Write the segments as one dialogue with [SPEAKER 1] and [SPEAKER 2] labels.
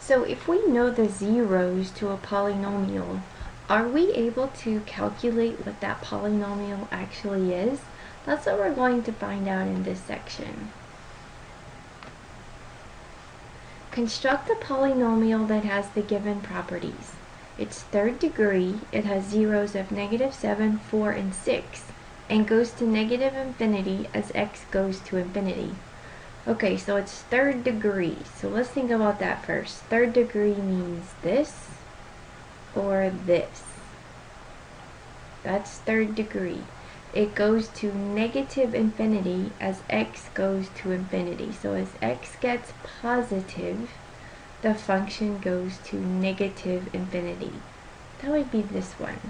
[SPEAKER 1] So if we know the zeros to a polynomial, are we able to calculate what that polynomial actually is? That's what we're going to find out in this section. Construct a polynomial that has the given properties. It's third degree, it has zeros of -7, 4, and 6, and goes to negative infinity as x goes to infinity. Okay, so it's third degree. So let's think about that first. Third degree means this or this. That's third degree. It goes to negative infinity as x goes to infinity. So as x gets positive, the function goes to negative infinity. That would be this one.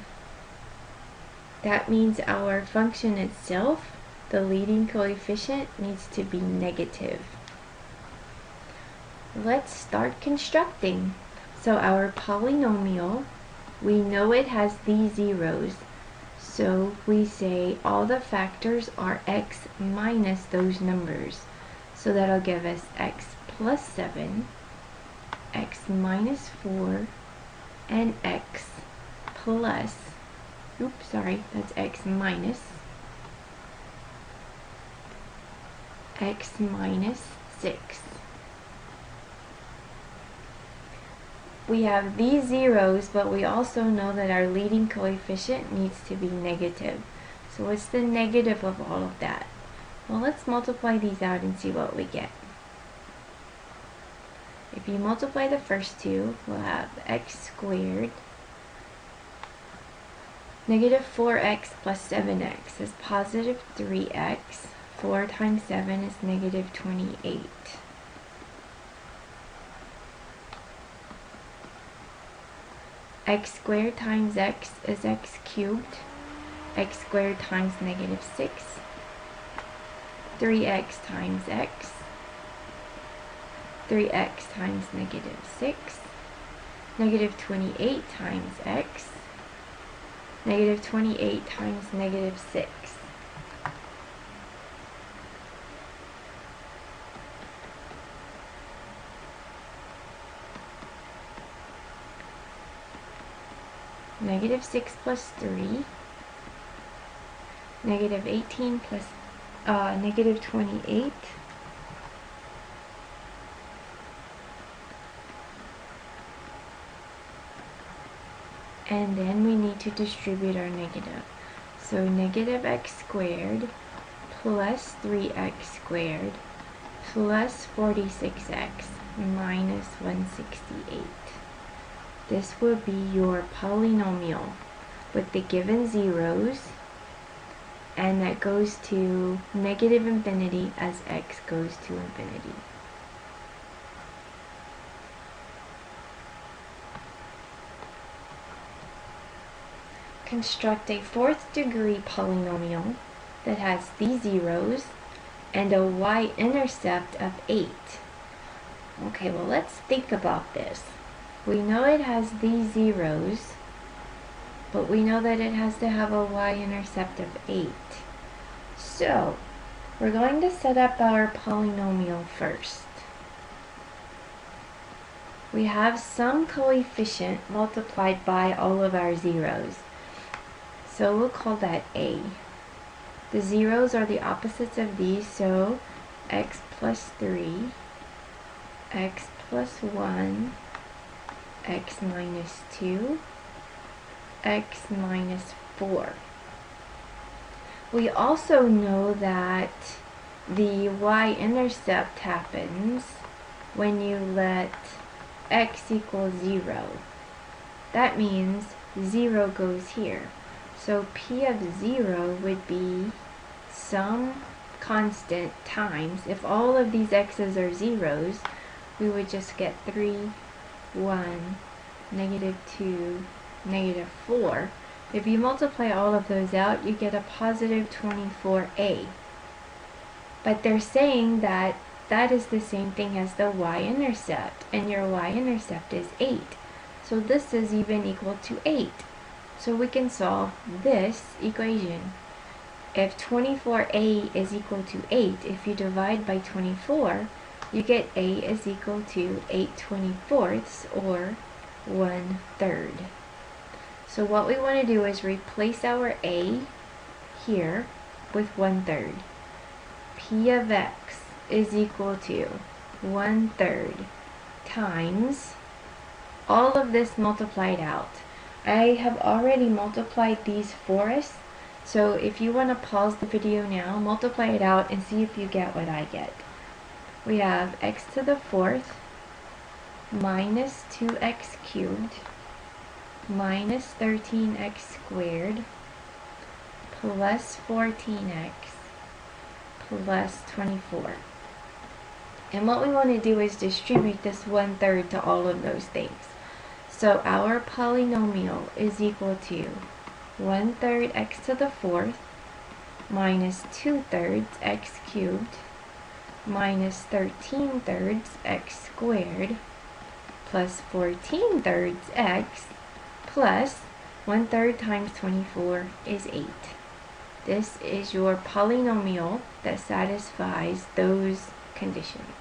[SPEAKER 1] That means our function itself, the leading coefficient, needs to be negative. Let's start constructing. So our polynomial, we know it has these zeros. So we say all the factors are x minus those numbers. So that'll give us x plus 7, x minus 4, and x plus, oops, sorry, that's x minus, x minus 6. We have these zeros, but we also know that our leading coefficient needs to be negative. So what's the negative of all of that? Well, let's multiply these out and see what we get. If you multiply the first two, we'll have x squared. Negative 4x plus 7x is positive 3x. 4 times 7 is negative 28. X squared times x is x cubed. X squared times negative 6. 3x times x. 3x times negative 6. Negative 28 times x. Negative 28 times negative 6. Negative 6 plus 3. Negative 18 plus negative 28. And then we need to distribute our negative. So negative x squared plus 3x squared plus 46x minus 168. This will be your polynomial with the given zeros, and that goes to negative infinity as x goes to infinity. Construct a fourth degree polynomial that has these zeros and a y-intercept of 8. Okay, well, let's think about this. We know it has these zeros, but we know that it has to have a y-intercept of 8. So, we're going to set up our polynomial first. We have some coefficient multiplied by all of our zeros. So we'll call that a. The zeros are the opposites of these, so x plus 3, x plus 1, x minus 2, x minus 4. We also know that the y-intercept happens when you let x equal 0. That means 0 goes here. So p of 0 would be some constant times, if all of these x's are zeros, we would just get 3, 1, negative 2, negative 4. If you multiply all of those out, you get a positive 24a. But they're saying that that is the same thing as the y-intercept, and your y-intercept is 8. So this is even equal to 8. So we can solve this equation. If 24a is equal to 8, if you divide by 24, you get A is equal to 8/24 or 1/3. So what we want to do is replace our A here with 1/3. P of x is equal to 1/3 times all of this multiplied out. I have already multiplied these for us, so if you want to pause the video now, multiply it out and see if you get what I get. We have x to the 4th minus 2x cubed minus 13x squared plus 14x plus 24. And what we want to do is distribute this 1/3 to all of those things. So our polynomial is equal to 1/3 x to the 4th minus 2/3 x cubed minus 13/3 x squared plus 14/3 x plus 1/3 times 24 is 8. This is your polynomial that satisfies those conditions.